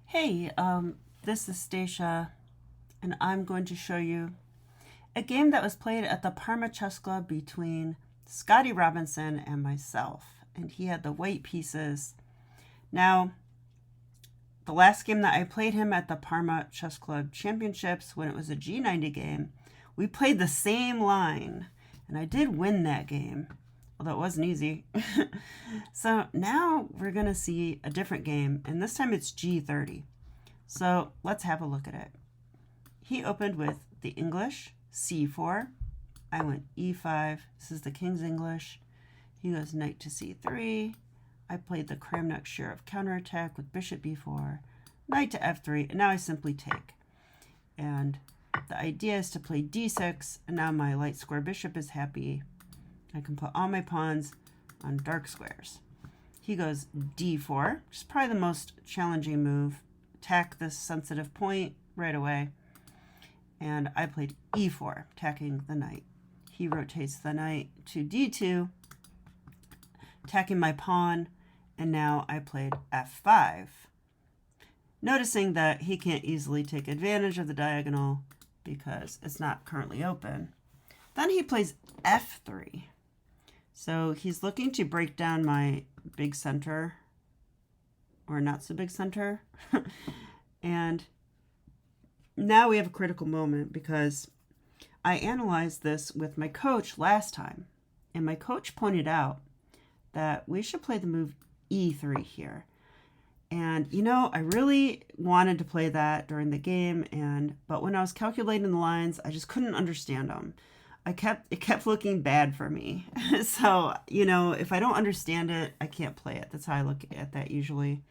Hey, this is Stacia, and I'm going to show you a game that was played at the Parma Chess Club between Scotty Robinson and myself, and he had the white pieces. Now, the last game that I played him at the Parma Chess Club Championships, when it was a G90 game, we played the same line, and I did win that game, although it wasn't easy. So now we're going to see a different game, and this time it's G30. So let's have a look at it. He opened with the English, C4. I went E5. This is the King's English. He goes knight to C3. I played the Kramnik Sheriff counterattack with bishop B4, knight to F3, and now I simply take. And the idea is to play D6, and now my light square bishop is happy. I can put all my pawns on dark squares. He goes D4, which is probably the most challenging move. Attack this sensitive point right away. And I played E4, attacking the knight. He rotates the knight to D2, attacking my pawn, and now I played F5. Noticing that he can't easily take advantage of the diagonal because it's not currently open. Then he plays F3. So he's looking to break down my big center, or not so big center. And now we have a critical moment because I analyzed this with my coach last time, and my coach pointed out that we should play the move E3 here. And you know, I really wanted to play that during the game, but when I was calculating the lines, I just couldn't understand them. It kept looking bad for me. So, you know, if I don't understand it, I can't play it. That's how I look at that usually.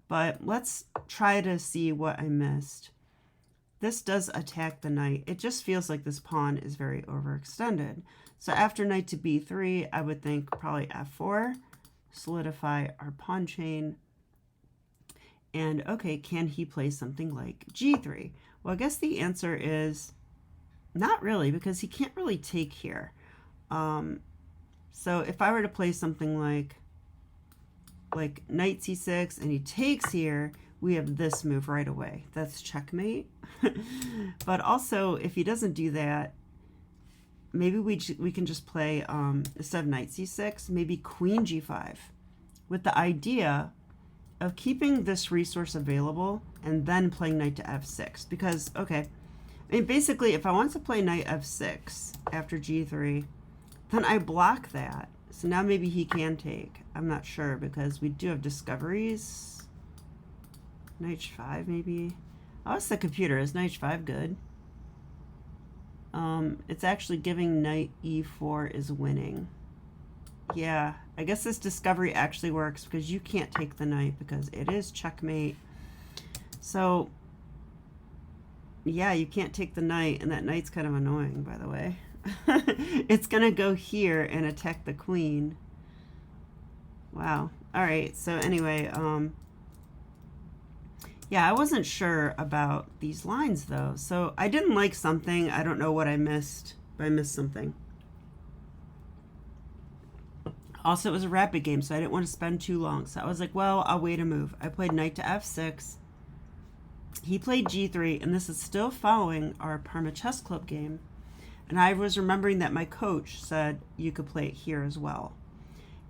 But let's try to see what I missed. This does attack the knight. It just feels like this pawn is very overextended. So after knight to B3, I would think probably F4, solidify our pawn chain. And okay, can he play something like G3? Well, I guess the answer is not really, because he can't really take here. So if I were to play something like knight c6 and he takes here, we have this move right away. That's checkmate. But also, if he doesn't do that, maybe we can just play, instead of knight c6, maybe queen g5, with the idea of keeping this resource available and then playing knight to f6. Because, okay, I mean, basically, if I want to play knight f6 after g3, then I block that. So now maybe he can take. I'm not sure, because we do have discoveries. Knight h5, maybe. Oh, it's the computer. Is knight h5 good? It's actually giving knight e4 is winning. Yeah, I guess this discovery actually works because you can't take the knight because it is checkmate. So, yeah, you can't take the knight, and that knight's kind of annoying, by the way. It's going to go here and attack the queen. Wow. All right, so anyway, yeah, I wasn't sure about these lines, though. So I didn't like something. I don't know what I missed, but I missed something. Also, it was a rapid game, so I didn't want to spend too long. So I was like, well, I'll wait a move. I played knight to f6. He played g3, and this is still following our Parma Chess Club game. And I was remembering that my coach said you could play it here as well.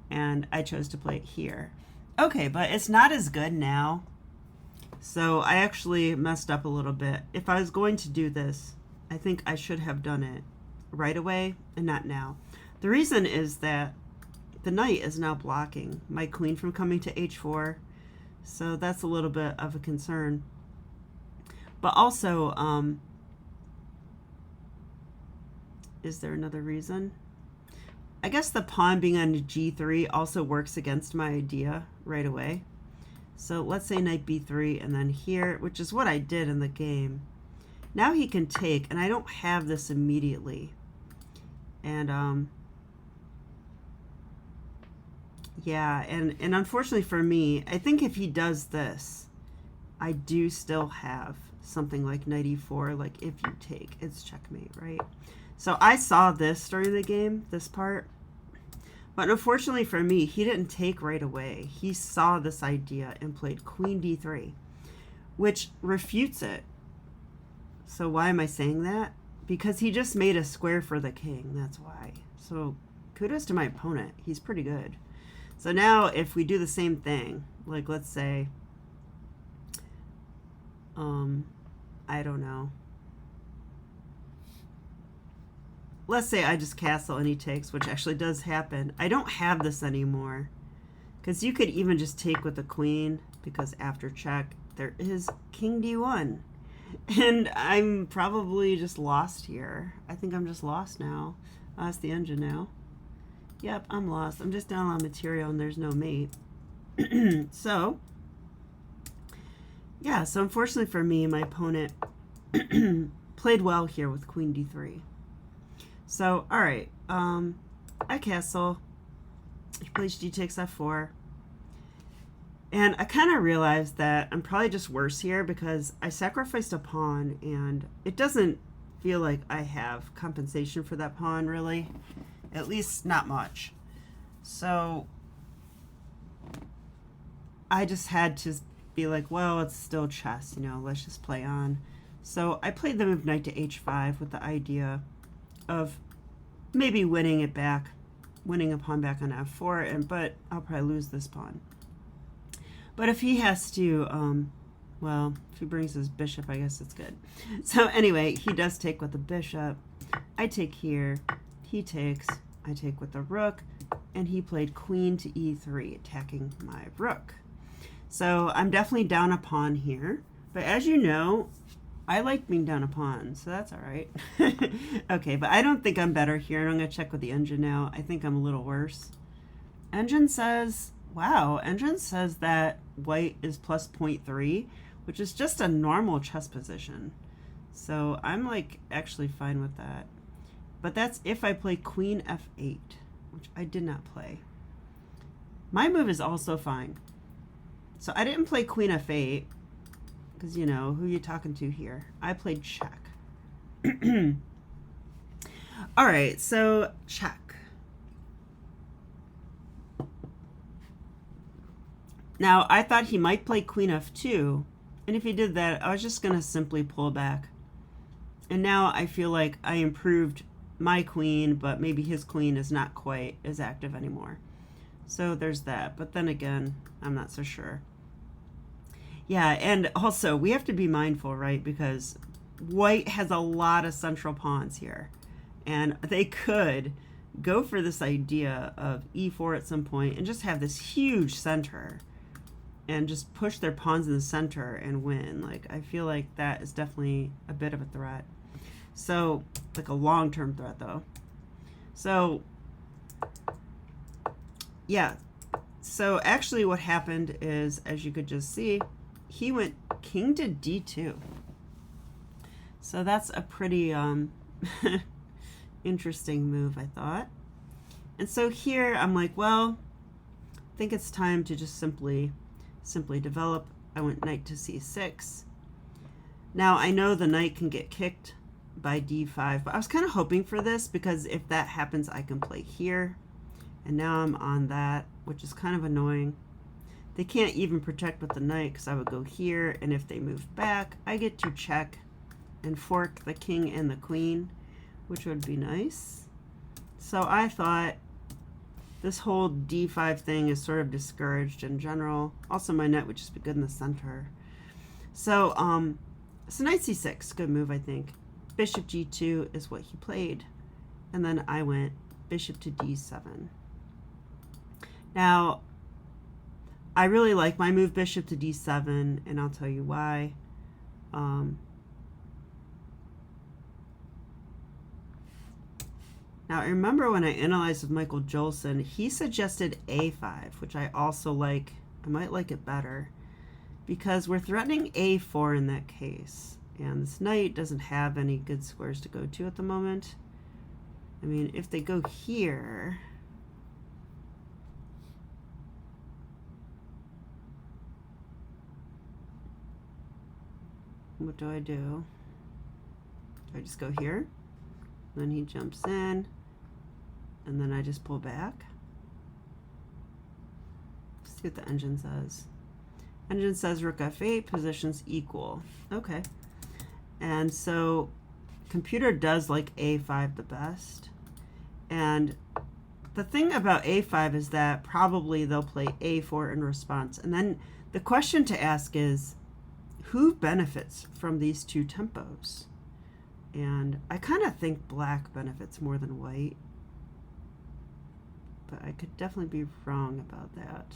And I chose to play it here. Okay, but it's not as good now. So I actually messed up a little bit. If I was going to do this, I think I should have done it right away and not now. The reason is that the knight is now blocking my queen from coming to h4. So that's a little bit of a concern. But also, is there another reason? I guess the pawn being on g3 also works against my idea right away. So let's say knight b3 and then here, which is what I did in the game. Now he can take, and I don't have this immediately. And yeah, and unfortunately for me, I think if he does this, I do still have something like knight e4, like if you take, it's checkmate, right? So I saw this during the game, this part. But unfortunately for me, he didn't take right away. He saw this idea and played queen d3. which refutes it. So why am I saying that? Because he just made a square for the king, that's why. So kudos to my opponent, he's pretty good. So now if we do the same thing, like let's say, I don't know. Let's say I just castle and he takes, which actually does happen. I don't have this anymore. Because you could even just take with the queen, because after check, there is king d1. And I'm probably just lost here. I think I'm just lost now. That's the engine now. Yep, I'm lost. I'm just down on material and there's no mate. So, yeah, so unfortunately for me, my opponent played well here with queen d3. So, all right, I castle. He plays g takes f4. And I kind of realized that I'm probably just worse here because I sacrificed a pawn and it doesn't feel like I have compensation for that pawn, really. At least not much. So I just had to be like, well, it's still chess, you know, let's just play on. So I played the move knight to h5 with the idea of maybe winning it back, winning a pawn back on f4, but I'll probably lose this pawn. But if he has to, well, if he brings his bishop, I guess it's good. So anyway, he does take with the bishop. I take here, he takes, I take with the rook, and he played queen to e3, attacking my rook. So I'm definitely down a pawn here, but as you know, I like being down a pawn, so that's all right. Okay, but I don't think I'm better here, and I'm going to check with the engine now. I think I'm a little worse. Engine says, wow, engine says that white is plus 0.3, which is just a normal chess position. So I'm like actually fine with that. But that's if I play queen f8, which I did not play. My move is also fine. So I didn't play queen f8, because, you know, who are you talking to here? I played check. All right, so check. Now, I thought he might play queen f2, and if he did that, I was just going to simply pull back. And now I feel like I improved my queen, but maybe his queen is not quite as active anymore. So there's that. But then again, I'm not so sure. Yeah, and also we have to be mindful, right? Because white has a lot of central pawns here. And they could go for this idea of e4 at some point and just have this huge center and just push their pawns in the center and win. Like, I feel like that is definitely a bit of a threat. So, like a long-term threat, though. So, yeah. So, actually what happened is, as you could just see, he went king to d2. So that's a pretty interesting move, I thought. And so here I'm like, well, I think it's time to just simply develop. I went knight to c6. Now I know the knight can get kicked by d5, but I was kind of hoping for this because if that happens, I can play here. And now I'm on that, which is kind of annoying. They can't even protect with the knight because I would go here, and if they move back, I get to check and fork the king and the queen, which would be nice. So I thought this whole d5 thing is sort of discouraged in general. Also, my knight would just be good in the center. So, so knight c6, good move, I think. Bishop g2 is what he played. And then I went bishop to d7. Now, I really like my move bishop to d7, and I'll tell you why. Now, I remember when I analyzed with Michael Jolson, he suggested a5, which I also like. I might like it better because we're threatening a4 in that case. And this knight doesn't have any good squares to go to at the moment. I mean, if they go here, what do? Do I just go here? Then he jumps in, and then I just pull back. See what the engine says. Engine says rook f8, positions equal. Okay. And so computer does like a5 the best. And the thing about a5 is that probably they'll play a4 in response. And then the question to ask is, who benefits from these two tempos? And I kind of think black benefits more than white, but I could definitely be wrong about that.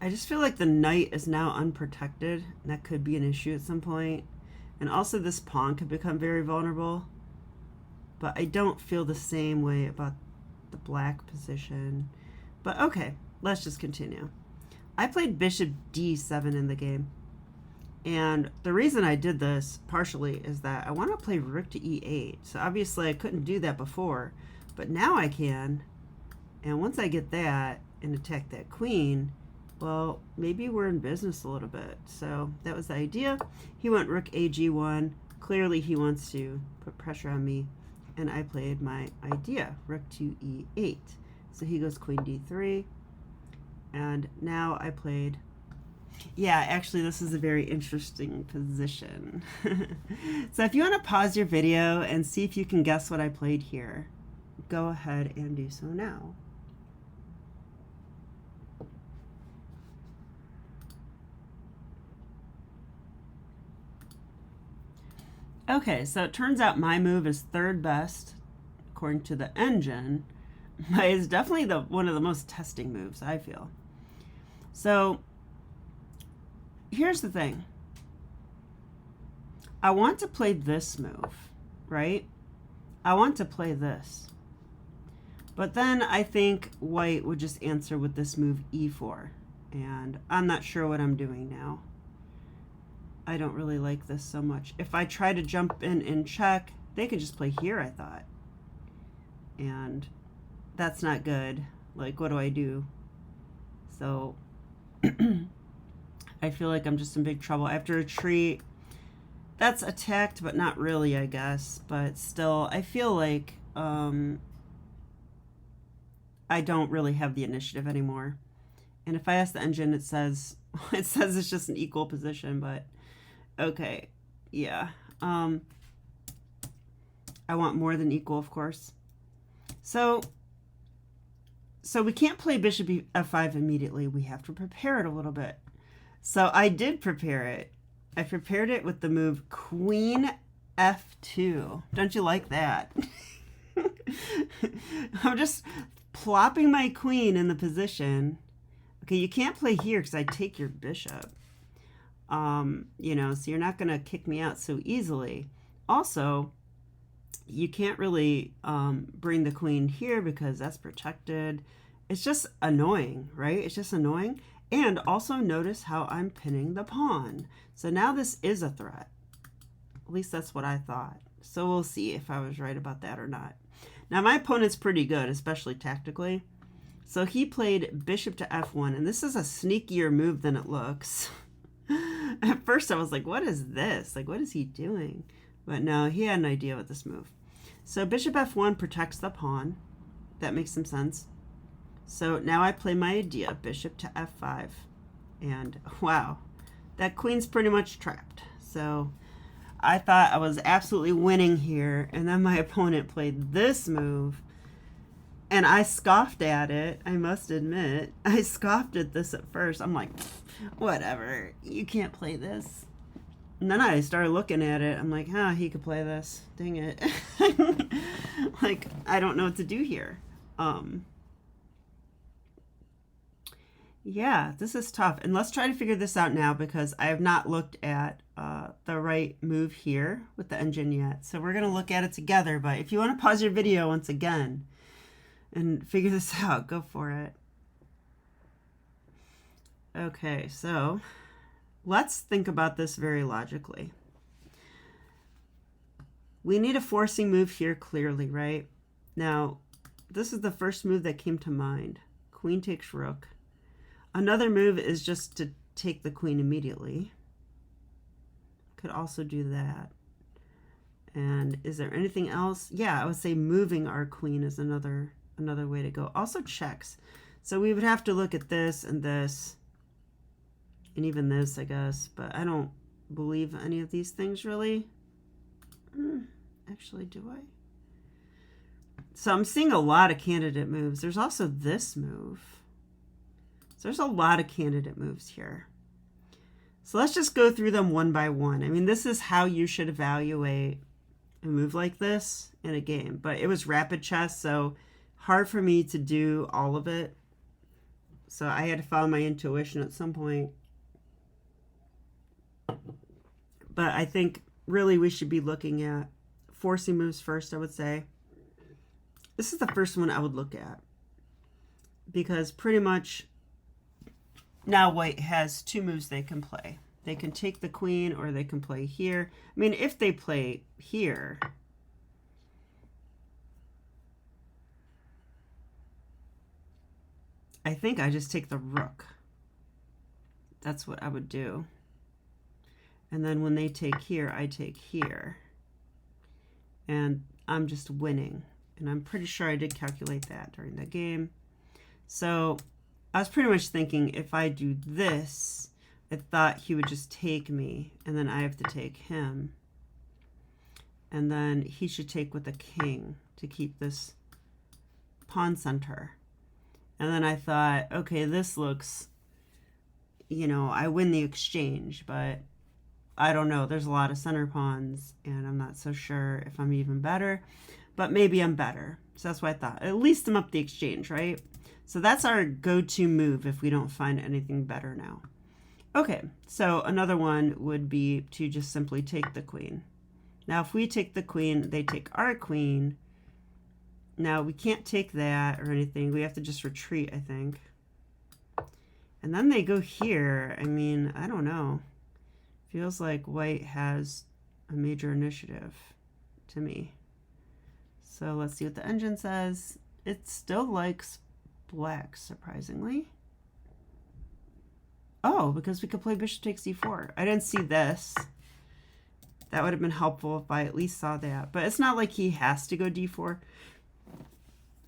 I just feel like the knight is now unprotected, and that could be an issue at some point. And also this pawn could become very vulnerable, but I don't feel the same way about the black position. But okay, let's just continue. I played bishop d7 in the game. And the reason I did this, partially, is that I want to play rook to e8. So obviously I couldn't do that before, but now I can. And once I get that and attack that queen, well, maybe we're in business a little bit. So that was the idea. He went rook ag1. Clearly he wants to put pressure on me. And I played my idea, rook to e8. So he goes queen d3. And now I played... Yeah, actually, this is a very interesting position. So if you want to pause your video and see if you can guess what I played here, go ahead and do so now. Okay, so it turns out my move is third best, according to the engine, but it's definitely one of the most testing moves, I feel. So here's the thing. I want to play this move, right? I want to play this. But then I think white would just answer with this move e4. And I'm not sure what I'm doing now. I don't really like this so much. If I try to jump in and check, they could just play here, I thought. And that's not good. Like, what do I do? So I feel like I'm just in big trouble. I have to retreat. That's attacked, but not really, I guess. But still, I feel like I don't really have the initiative anymore. And if I ask the engine, it says it's just an equal position, but okay, yeah. I want more than equal, of course. So we can't play bishop f5 immediately. We have to prepare it a little bit. So I did prepare it. I prepared it with the move queen f2. Don't you like that? I'm just plopping my queen in the position. Okay, you can't play here because I take your bishop. You know, so you're not going to kick me out so easily. Also, you can't really bring the queen here because that's protected. It's just annoying, right? It's just annoying. And also notice how I'm pinning the pawn. So now this is a threat. At least that's what I thought. So we'll see if I was right about that or not. Now my opponent's pretty good, especially tactically. So he played bishop to f1, and this is a sneakier move than it looks. At first I was like, what is this? Like, what is he doing? But no, he had an idea with this move. So bishop f1 protects the pawn. That makes some sense. So now I play my idea, bishop to f5. And wow, that queen's pretty much trapped. So I thought I was absolutely winning here. And then my opponent played this move. And I scoffed at it, I must admit. I scoffed at this at first. I'm like, whatever, you can't play this. And then I started looking at it. I'm like, he could play this. Dang it. Like, I don't know what to do here. Yeah, this is tough. And let's try to figure this out now because I have not looked at the right move here with the engine yet. So we're going to look at it together. But if you want to pause your video once again and figure this out, go for it. Okay, so let's think about this very logically. We need a forcing move here clearly, right? Now, this is the first move that came to mind. Queen takes rook. Another move is just to take the queen immediately. Could also do that. And is there anything else? Yeah, I would say moving our queen is another way to go. Also checks. So we would have to look at this and even this, I guess, but I don't believe any of these things really. Actually, do I? So I'm seeing a lot of candidate moves. There's also this move. So there's a lot of candidate moves here. So let's just go through them one by one. I mean, this is how you should evaluate a move like this in a game. But it was rapid chess, so hard for me to do all of it. So I had to follow my intuition at some point. But I think really we should be looking at forcing moves first, I would say. This is the first one I would look at. Because pretty much now white has two moves they can play. They can take the queen or they can play here. I mean, if they play here, I think I just take the rook. That's what I would do. And then when they take here, I take here. And I'm just winning. And I'm pretty sure I did calculate that during the game. So I was pretty much thinking if I do this, I thought he would just take me, and then I have to take him. And then he should take with the king to keep this pawn center. And then I thought, okay, this looks, you know, I win the exchange, but I don't know. There's a lot of center pawns, and I'm not so sure if I'm even better, but maybe I'm better. So that's what I thought. At least I'm up the exchange, right? So that's our go-to move if we don't find anything better now. Okay, so another one would be to just simply take the queen. Now, if we take the queen, they take our queen. Now, we can't take that or anything. We have to just retreat, I think. And then they go here. I mean, I don't know. Feels like white has a major initiative to me. So let's see what the engine says. It still likes black, surprisingly. Oh, because we could play bishop takes d4. I didn't see this. That would have been helpful if I at least saw that. But it's not like he has to go d4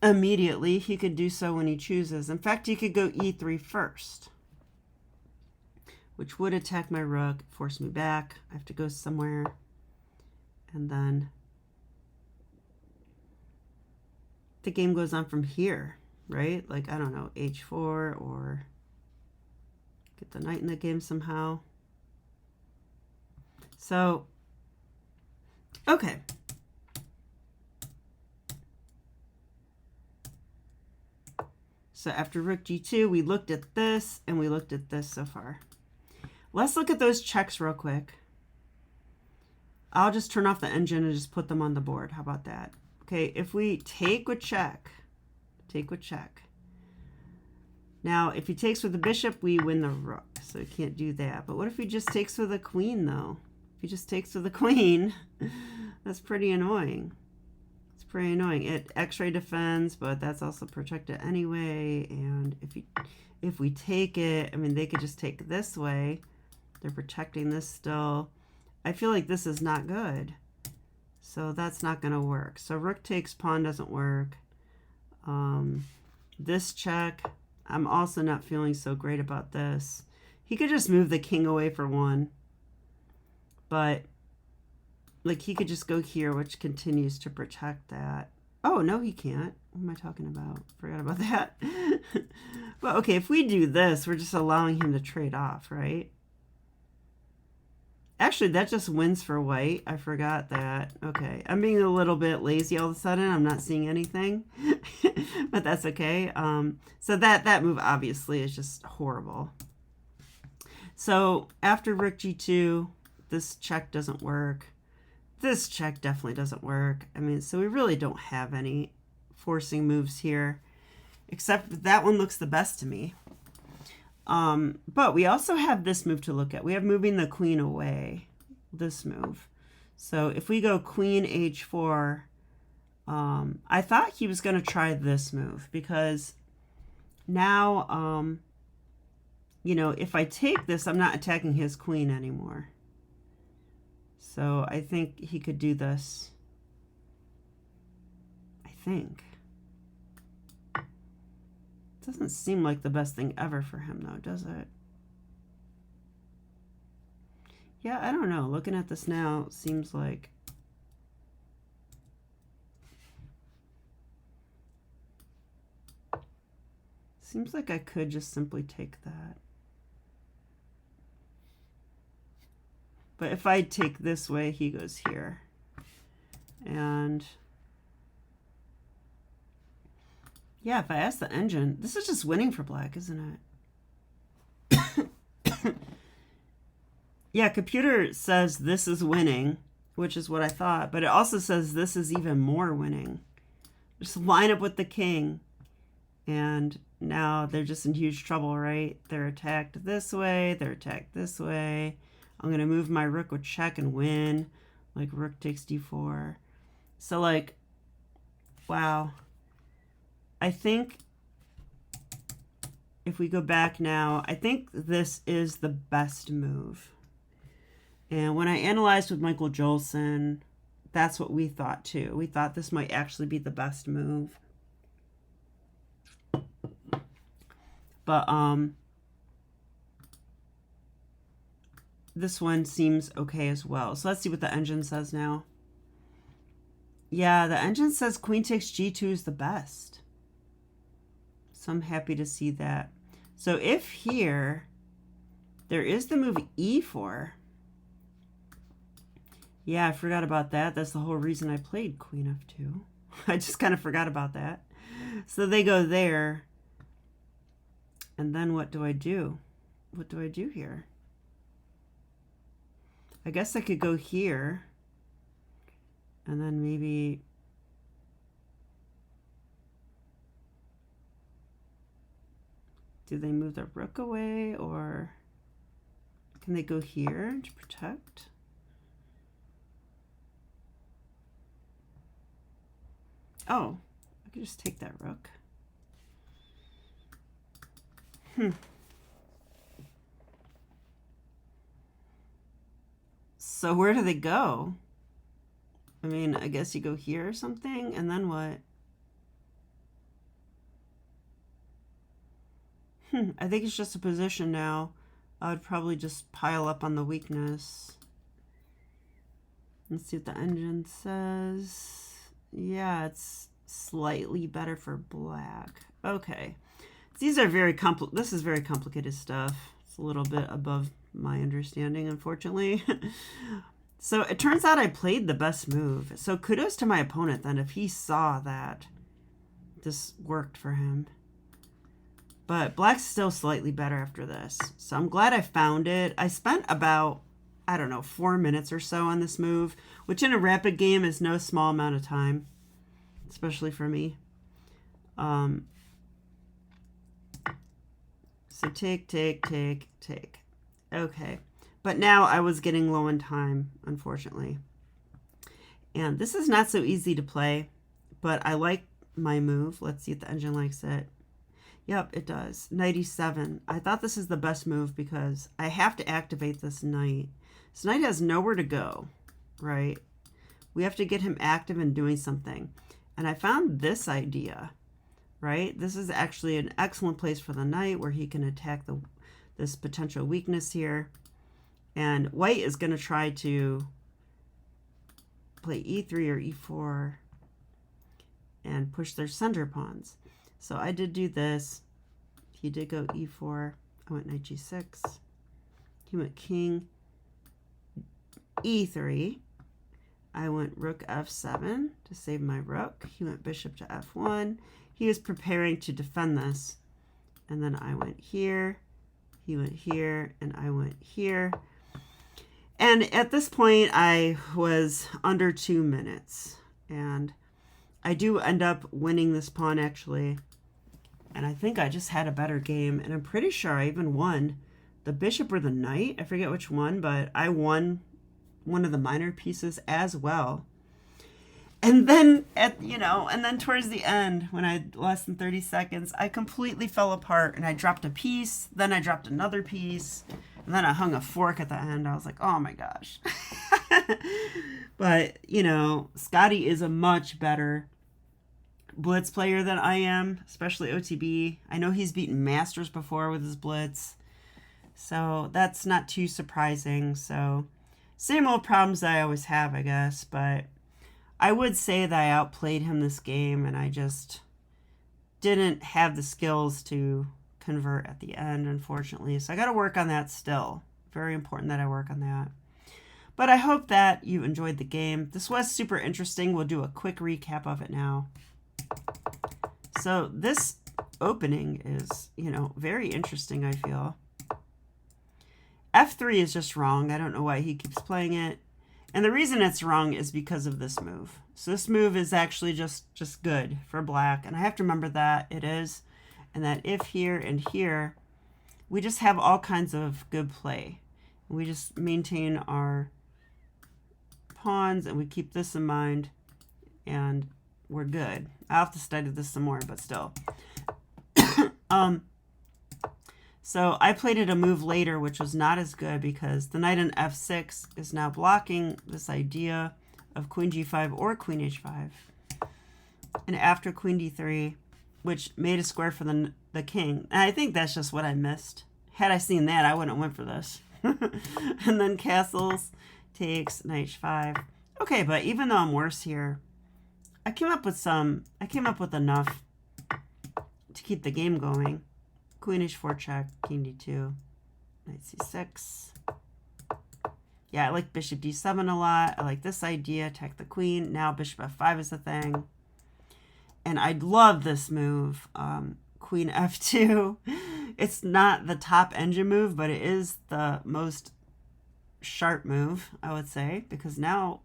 immediately. He could do so when he chooses. In fact, he could go e3 first, which would attack my rook, force me back. I have to go somewhere. And then the game goes on from here, right? Like, I don't know, h4 or get the knight in the game somehow. So, okay. So after rook g2, we looked at this and we looked at this so far. Let's look at those checks real quick. I'll just turn off the engine and just put them on the board. How about that? Okay, if we take with check, take with check. Now, if he takes with the bishop, we win the rook, so he can't do that. But what if he just takes with a queen, though? If he just takes with the queen, that's pretty annoying. It's pretty annoying. It X-ray defends, but that's also protected anyway. And if we take it, I mean, they could just take this way. They're protecting this still. I feel like this is not good. So that's not going to work. So rook takes, pawn doesn't work. This check, I'm also not feeling so great about this. He could just move the king away for one. But, like, he could just go here, which continues to protect that. Oh, no, he can't. What am I talking about? Forgot about that. But, okay, if we do this, we're just allowing him to trade off, right? Actually, that just wins for white. I forgot that. Okay, I'm being a little bit lazy all of a sudden. I'm not seeing anything, but that's okay. So that move obviously is just horrible. So after rook g2, this check doesn't work. This check definitely doesn't work. I mean, so we really don't have any forcing moves here, except that one looks the best to me. But we also have this move to look at. We have moving the queen away, this move. So if we go queen h4, I thought he was going to try this move because now, you know, if I take this, I'm not attacking his queen anymore. So I think he could do this. I think. Doesn't seem like the best thing ever for him, though, does it? Yeah, I don't know. Looking at this now, seems like... Seems like I could just simply take that. But if I take this way, he goes here. And... yeah, if I ask the engine... This is just winning for black, isn't it? Yeah, computer says this is winning, which is what I thought. But it also says this is even more winning. Just line up with the king. And now they're just in huge trouble, right? They're attacked this way. They're attacked this way. I'm going to move my rook with check and win. Like rook takes d4. So like, wow. I think if we go back now, I think this is the best move. And when I analyzed with Michael Jolson, that's what we thought too. We thought this might actually be the best move. But this one seems okay as well. So let's see what the engine says now. Yeah, the engine says queen takes g2 is the best. So I'm happy to see that. So if here, there is the move e4. Yeah, I forgot about that. That's the whole reason I played queen f2. I just kind of forgot about that. So they go there. And then what do I do? What do I do here? I guess I could go here. And then maybe... do they move their rook away? Or can they go here to protect? Oh, I could just take that rook. So where do they go? I mean, I guess you go here or something, and then what? I think it's just a position now. I would probably just pile up on the weakness. Let's see what the engine says. Yeah, it's slightly better for black. Okay. These are very this is very complicated stuff. It's a little bit above my understanding, unfortunately. So it turns out I played the best move. So kudos to my opponent then if he saw that this worked for him. But black's still slightly better after this. So I'm glad I found it. I spent about, I don't know, 4 minutes or so on this move, which in a rapid game is no small amount of time, especially for me. So take. Okay. But now I was getting low in time, unfortunately. And this is not so easy to play, but I like my move. Let's see if the engine likes it. Yep, it does. Knight e7. I thought this is the best move because I have to activate this knight. This knight has nowhere to go, right? We have to get him active and doing something. And I found this idea, right? This is actually an excellent place for the knight where he can attack this potential weakness here. And white is going to try to play e3 or e4 and push their center pawns. So I did do this. He did go e4. I went knight g6. He went king e3. I went rook f7 to save my rook. He went bishop to f1. He was preparing to defend this. And then I went here. He went here. And I went here. And at this point, I was under 2 minutes. And I do end up winning this pawn, actually. And I think I just had a better game. And I'm pretty sure I even won the bishop or the knight. I forget which one, but I won one of the minor pieces as well. And then, and then towards the end, when I had less than 30 seconds, I completely fell apart. And I dropped a piece. Then I dropped another piece. And then I hung a fork at the end. I was like, oh my gosh. But, Scotty is a much better blitz player than I am, especially OTB. I know he's beaten Masters before with his blitz, so that's not too surprising. So same old problems that I always have, I guess, but I would say that I outplayed him this game, and I just didn't have the skills to convert at the end, unfortunately. So I got to work on that still. Very important that I work on that. But I hope that you enjoyed the game. This was super interesting. We'll do a quick recap of it now. So this opening is, very interesting, I feel. F3 is just wrong. I don't know why he keeps playing it. And the reason it's wrong is because of this move. So this move is actually just good for black. And I have to remember that it is. And that if here and here, we just have all kinds of good play. We just maintain our pawns and we keep this in mind. And we're good. I'll have to study this some more, but still. So I played it a move later, which was not as good because the knight on f6 is now blocking this idea of queen g5 or queen h5. And after queen d3, which made a square for the king. And I think that's just what I missed. Had I seen that, I wouldn't have went for this. And then castles takes knight h5. Okay, but even though I'm worse here, I came up with enough to keep the game going. Queen h4 check, king d2, knight c6. Yeah, I like bishop d7 a lot. I like this idea, attack the queen. Now bishop f5 is the thing. And I love this move, queen f2. It's not the top engine move, but it is the most sharp move, I would say, because now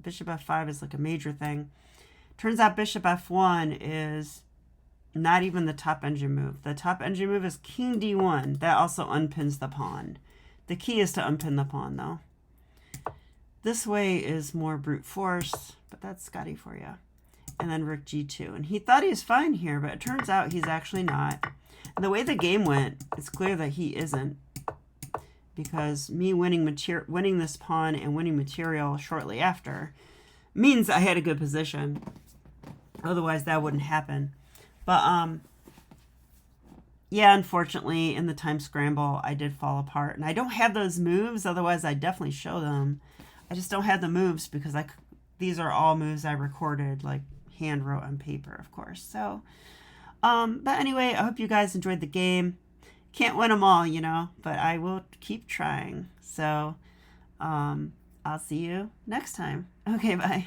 bishop f5 is like a major thing. Turns out bishop f1 is not even the top engine move. The top engine move is king d1. That also unpins the pawn. The key is to unpin the pawn, though. This way is more brute force, but that's Scotty for you. And then rook g2. And he thought he was fine here, but it turns out he's actually not. And the way the game went, it's clear that he isn't. Because me winning this pawn and winning material shortly after means I had a good position. Otherwise, that wouldn't happen. But, yeah, unfortunately, in the time scramble, I did fall apart. And I don't have those moves. Otherwise, I'd definitely show them. I just don't have the moves because these are all moves I recorded, like hand wrote on paper, of course. So, but anyway, I hope you guys enjoyed the game. Can't win them all, but I will keep trying. So, I'll see you next time. Okay, bye.